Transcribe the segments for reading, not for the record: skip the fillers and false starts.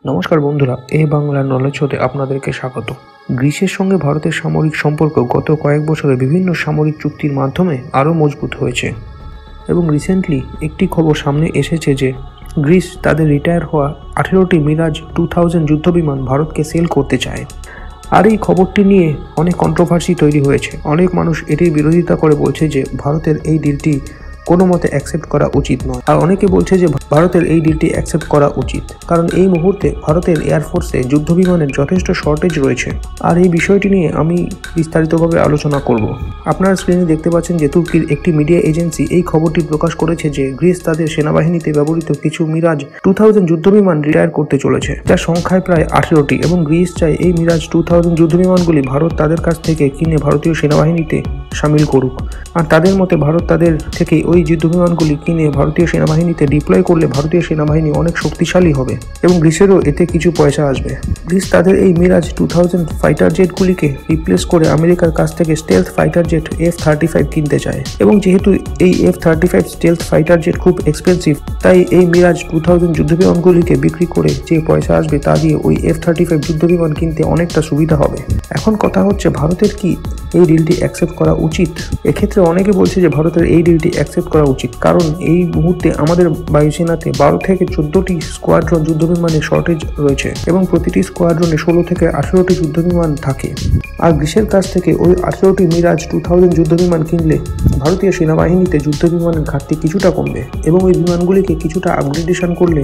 নমস্কার বন্ধুরা, এ বাংলা নলেজ হতে আপনাদেরকে স্বাগত। গ্রিসের সঙ্গে ভারতের সামরিক সম্পর্ক গত কয়েক বছরে বিভিন্ন সামরিক চুক্তির মাধ্যমে আরও মজবুত হয়েছে এবং রিসেন্টলি একটি খবর সামনে এসেছে যে গ্রিস তাদের রিটায়ার হওয়া 18টি মিরাজ 2000 যুদ্ধবিমান ভারতকে সেল করতে চায়। আর এই খবরটি নিয়ে অনেক কন্ট্রোভার্সি তৈরি হয়েছে। অনেক মানুষ এটির বিরোধিতা করে বলছে যে ভারতের এই ডিলটি কোনো মতে অ্যাকসেপ্ট করা উচিত নয়, আর অনেকে বলছে যে ভারতের এই ডিলটি অ্যাকসেপ্ট করা উচিত, কারণ এই মুহূর্তে ভারতের এয়ারফোর্সে যুদ্ধবিমানের যথেষ্ট শর্টেজ রয়েছে। আর এই বিষয়টি নিয়ে আমি বিস্তারিতভাবে আলোচনা করব। আপনারা স্ক্রিনে দেখতে পাচ্ছেন যে তুর্কির একটি মিডিয়া এজেন্সি এই খবরটি প্রকাশ করেছে যে গ্রিস তাদের সেনাবাহিনীতে ব্যবহৃত কিছু মিরাজ 2000 যুদ্ধবিমান রিটায়ার করতে চলেছে, যার সংখ্যায় প্রায় 18টি, এবং গ্রিস চায় এই মিরাজ 2000 যুদ্ধবিমানগুলি ভারত তাদের কাছ থেকে কিনে ভারতীয় সেনাবাহিনীতে সামিল করুক। আর তাদের মতে ভারত তাদের থেকে ওই যুদ্ধবিমানগুলি কিনে ভারতীয় সেনাবাহিনীতে ডিপ্লয় করলে ভারতীয় সেনাবাহিনী অনেক শক্তিশালী হবে এবং গ্রিসেরও এতে কিছু পয়সা আসবে। গ্রিস তাদের এই মিরাজ 2000 ফাইটার জেটগুলিকে রিপ্লেস করে আমেরিকার কাছ থেকে স্টেলথ ফাইটার জেট F-35 কিনতে চায়, এবং যেহেতু এই F-35 স্টেলথ ফাইটার জেট খুব এক্সপেন্সিভ, তাই এই মিরাজ 2000 যুদ্ধবিমানগুলিকে বিক্রি করে যে পয়সা আসবে তা দিয়ে ওই F-35 যুদ্ধবিমান কিনতে অনেকটা সুবিধা হবে। এখন কথা হচ্ছে, ভারতের কি এই ডিলটি অ্যাকসেপ্ট করা উচিত? এক্ষেত্রে অনেকে বলছে যে ভারতের এই ডিলটি অ্যাকসেপ্ট করা উচিত, কারণ এই মুহূর্তে আমাদের বায়ুসেনাতে 12 থেকে 14টি স্কোয়াড্রন যুদ্ধবিমানের শর্টেজ রয়েছে এবং প্রতিটি স্কোয়াড্রনে 16 থেকে 18টি যুদ্ধবিমান থাকে। আর গ্রিসের কাছ থেকে ওই 18টি মিরাজ 2000 যুদ্ধবিমান কিনলে ভারতীয় সেনাবাহিনীতে যুদ্ধবিমানের ঘাটতি কিছুটা কমবে এবং ওই বিমানগুলিকে কিছুটা আপগ্রেডেশন করলে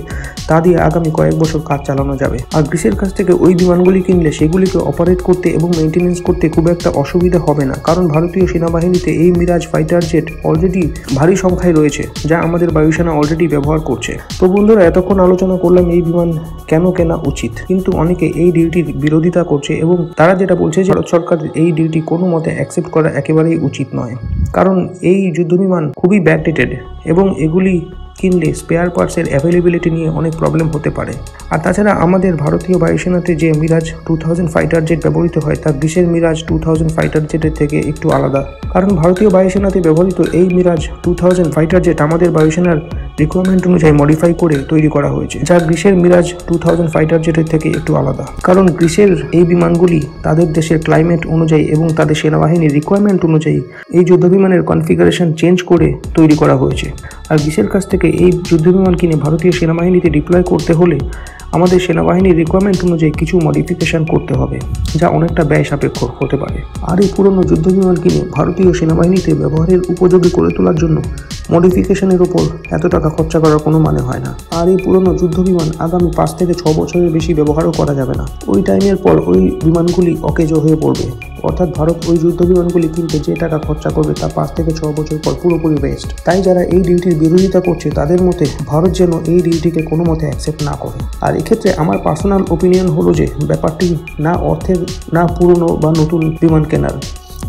তা দিয়ে আগামী কয়েক বছর কাজ চালানো যাবে। আর গ্রিসের কাছ থেকে ওই বিমানগুলি কিনলে সেগুলিকে অপারেট করতে এবং মেনটেনেন্স করতে খুব একটা অসুবিধা হবে না, কারণ ভারতীয় সেনাবাহিনীতে এই মিরাজ ফাইটার জেট অলরেডি ভারী সংখ্যায় রয়েছে, যা আমাদের বায়ুসেনা অলরেডি ব্যবহার করছে। তো বন্ধুরা, এতক্ষণ আলোচনা করলাম এই বিমান কেন কেনা উচিত, কিন্তু অনেকে এই ডিলটির বিরোধিতা করছে এবং তারা যেটা বলছে যে ভারত সরকার এই ডিলটি কোনো মতে অ্যাকসেপ্ট করা একেবারেই উচিত নয়, কারণ এই যুদ্ধবিমান খুবই ব্যাকডেটেড এবং এগুলি কিনলে স্পেয়ার পার্টসের অ্যাভেলেবিলিটি নিয়ে অনেক প্রবলেম হতে পারে। আর তাছাড়া আমাদের ভারতীয় বায়ুসেনাতে যে মিরাজ 2000 ফাইটার জেট ব্যবহৃত হয় তা গ্রিসের মিরাজ 2000 ফাইটার জেটের থেকে একটু আলাদা, কারণ ভারতীয় বায়ুসেনাতে ব্যবহৃত এই মিরাজ 2000 ফাইটার জেট আমাদের বায়ুসেনার রিকোয়ারমেন্ট অনুযায়ী মডিফাই করে তৈরি করা হয়েছে, যা গ্রিসের মিরাজ 2000 ফাইটার জেটের থেকে একটু আলাদা, কারণ গ্রিসের এই বিমানগুলি তাদের দেশের ক্লাইমেট অনুযায়ী এবং তাদের সেনাবাহিনীর রিকোয়ারমেন্ট অনুযায়ী এই যুদ্ধবিমানের কনফিগারেশন চেঞ্জ করে তৈরি করা হয়েছে। আর গ্রিসের কাছ থেকে এই যুদ্ধবিমান কিনে ভারতীয় সেনাবাহিনীতে ডিপ্লয় করতে হলে আমাদের সেনাবাহিনীর রিকোয়ারমেন্ট অনুযায়ী কিছু মডিফিকেশন করতে হবে, যা অনেকটা ব্যয় সাপেক্ষ হতে পারে। আর এই পুরনো যুদ্ধবিমান কিনে ভারতীয় সেনাবাহিনীতে ব্যবহারের উপযোগী করে তোলার জন্য মডিফিকেশনের উপর এত টাকা খরচা করার কোনো মানে হয় না। আর এই পুরনো যুদ্ধবিমান আগামী 5 থেকে 6 বছরের বেশি ব্যবহারও করা যাবে না। ওই টাইমের পর ওই বিমানগুলি অকেজো হয়ে পড়বে, অর্থাৎ ভারত ওই যুদ্ধবিমানগুলি কিনতে যে টাকা খরচা করবে তা 5 থেকে 6 বছর পর পুরোপুরি ওয়েস্ট। তাই যারা এই ডিলটির বিরোধিতা করছে তাদের মতে ভারত যেন এই ডিলটিকে কোনো মতে অ্যাকসেপ্ট না করে। আর এক্ষেত্রে আমার পার্সোনাল ওপিনিয়ন হলো যে ব্যাপারটি না অর্থের, না পুরনো বা নতুন বিমান কেনার।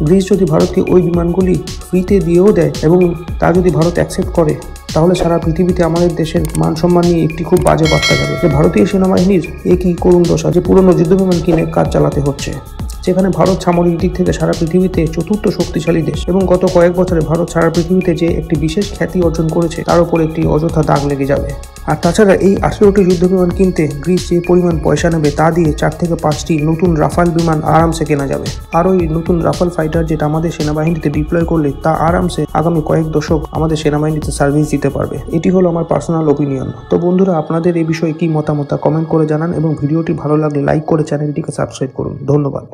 গ্রিস যদি ভারতকে ওই বিমানগুলি ফ্রিতে দিয়েও দেয় এবং তা যদি ভারত অ্যাকসেপ্ট করে, তাহলে সারা পৃথিবীতে আমাদের দেশের মান সম্মান নিয়ে একটি খুব বাজে বার্তা যাবে যে ভারতীয় সেনাবাহিনীর একই করুণ দশা যে পুরনো যুদ্ধবিমান কিনে কাজ চালাতে হচ্ছে, যেখানে ভারত সামরিক দিক থেকে সারা পৃথিবীতে চতুর্থ শক্তিশালী দেশ এবং গত কয়েক বছরে ভারত সারা পৃথিবীতে যে একটি বিশেষ খ্যাতি অর্জন করেছে তার উপর একটি অযথা দাগ লেগে যাবে। আর তাছাড়া এই 18টি যুদ্ধবিমান কিনতে গ্রিস যে পরিমাণ পয়সা নেবে তা দিয়ে 4 থেকে 5টি নতুন রাফাল বিমান আরামসে কেনা যাবে। আর ওই নতুন রাফাল ফাইটার জেট আমাদের সেনাবাহিনীতে ডিপ্লয় করলে তা আরামসে আগামী কয়েক দশক আমাদের সেনাবাহিনীতে সার্ভিস দিতে পারবে। এটি হলো আমার পার্সোনাল ওপিনিয়ন। তো বন্ধুরা, আপনাদের এই বিষয়ে কি মতামত কমেন্ট করে জানান এবং ভিডিওটি ভালো লাগলে লাইক করে চ্যানেলটিকে সাবস্ক্রাইব করুন। ধন্যবাদ।